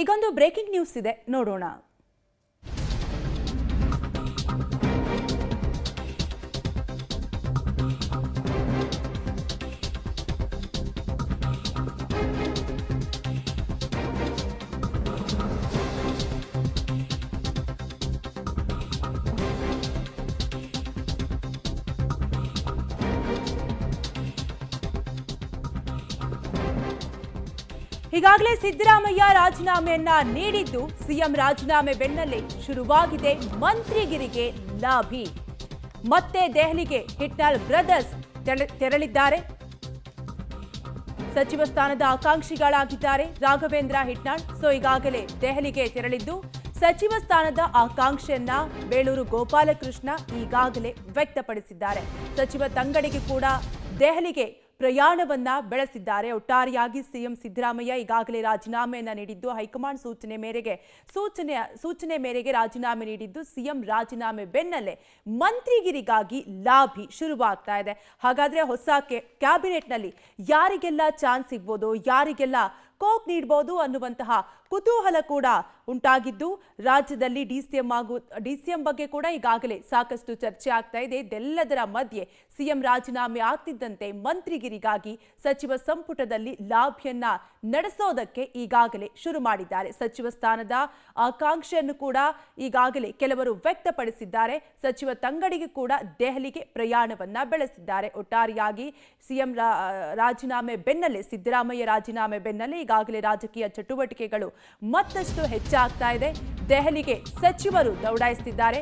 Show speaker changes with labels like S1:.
S1: ಈಗೊಂದು breaking news ಇದೆ, ನೋಡೋಣ. ಈಗಾಗಲೇ ಸಿದ್ದರಾಮಯ್ಯ ರಾಜೀನಾಮೆಯನ್ನ ನೀಡಿದ್ದು, ಸಿಎಂ ರಾಜೀನಾಮೆ ಬೆನ್ನಲ್ಲೇ ಶುರುವಾಗಿದೆ ಮಂತ್ರಿಗಿರಿಗೆ ಲಾಭಿ. ಮತ್ತೆ ದೆಹಲಿಗೆ ಹಿಟ್ನಾಳ್ ಬ್ರದರ್ಸ್ ತೆರಳಿದ್ದಾರೆ. ಸಚಿವ ಸ್ಥಾನದ ಆಕಾಂಕ್ಷಿಗಳಾಗಿದ್ದಾರೆ ರಾಘವೇಂದ್ರ ಹಿಟ್ನಾಳ್. ಈಗಾಗಲೇ ದೆಹಲಿಗೆ ತೆರಳಿದ್ದು, ಸಚಿವ ಸ್ಥಾನದ ಆಕಾಂಕ್ಷೆಯನ್ನ ಬೇಳೂರು ಗೋಪಾಲಕೃಷ್ಣ ಈಗಾಗಲೇ ವ್ಯಕ್ತಪಡಿಸಿದ್ದಾರೆ. ಸಚಿವ ತಂಗಡಿಗೆ ಕೂಡ ದೆಹಲಿಗೆ ಪ್ರಯಾಣವನ್ನ ಬೆಳೆಸಿದ್ದಾರೆ. ಒಟ್ಟಾರೆಯಾಗಿ ಸಿಎಂ ಸಿದ್ದರಾಮಯ್ಯ ಈಗಾಗಲೇ ರಾಜೀನಾಮೆಯನ್ನ ನೀಡಿದ್ದು, ಹೈಕಮಾಂಡ್ ಸೂಚನೆ ಮೇರೆಗೆ ರಾಜೀನಾಮೆ ನೀಡಿದ್ದು, ಸಿಎಂ ರಾಜೀನಾಮೆ ಬೆನ್ನಲ್ಲೇ ಮಂತ್ರಿಗಿರಿಗಾಗಿ ಲಾಭಿ ಶುರುವಾಗ್ತಾ ಇದೆ. ಹಾಗಾದ್ರೆ ಹೊಸ ಕ್ಯಾಬಿನೆಟ್ನಲ್ಲಿ ಯಾರಿಗೆಲ್ಲ ಚಾನ್ಸ್ ಸಿಗ್ಬೋದು, ಯಾರಿಗೆಲ್ಲ ಕೋಕ್ ನೀಡಬಹುದು ಅನ್ನುವಂತಹ ಕುತೂಹಲ ಕೂಡ ಉಂಟಾಗಿದ್ದು, ರಾಜ್ಯದಲ್ಲಿ ಡಿಸಿಎಂ ಬಗ್ಗೆ ಕೂಡ ಈಗಾಗಲೇ ಸಾಕಷ್ಟು ಚರ್ಚೆ ಆಗ್ತಾ ಇದೆ. ಇದೆಲ್ಲದರ ಮಧ್ಯೆ ಸಿಎಂ ರಾಜೀನಾಮೆ ಆಗ್ತಿದ್ದಂತೆ ಮಂತ್ರಿಗಿರಿಗಾಗಿ ಸಚಿವ ಸಂಪುಟದಲ್ಲಿ ಲಾಭಿಯನ್ನ ನಡೆಸೋದಕ್ಕೆ ಈಗಾಗಲೇ ಶುರು ಮಾಡಿದ್ದಾರೆ. ಸಚಿವ ಸ್ಥಾನದ ಆಕಾಂಕ್ಷೆಯನ್ನು ಕೂಡ ಈಗಾಗಲೇ ಕೆಲವರು ವ್ಯಕ್ತಪಡಿಸಿದ್ದಾರೆ. ಸಚಿವ ತಂಗಡಿಗೆ ಕೂಡ ದೆಹಲಿಗೆ ಪ್ರಯಾಣವನ್ನ ಬೆಳೆಸಿದ್ದಾರೆ. ಒಟ್ಟಾರೆಯಾಗಿ ಸಿಎಂ ರಾಜೀನಾಮೆ ಬೆನ್ನಲ್ಲೇ, ಸಿದ್ದರಾಮಯ್ಯ ರಾಜೀನಾಮೆ ಬೆನ್ನಲ್ಲೇ ಈಗಾಗಲೇ ರಾಜಕೀಯ ಚಟುವಟಿಕೆಗಳು ಮತ್ತಷ್ಟು ಹೆಚ್ಚಾಗ್ತಾ ಇದೆ. ದೆಹಲಿಗೆ ಸಚಿವರು ದೌಡಾಯಿಸುತ್ತಿದ್ದಾರೆ.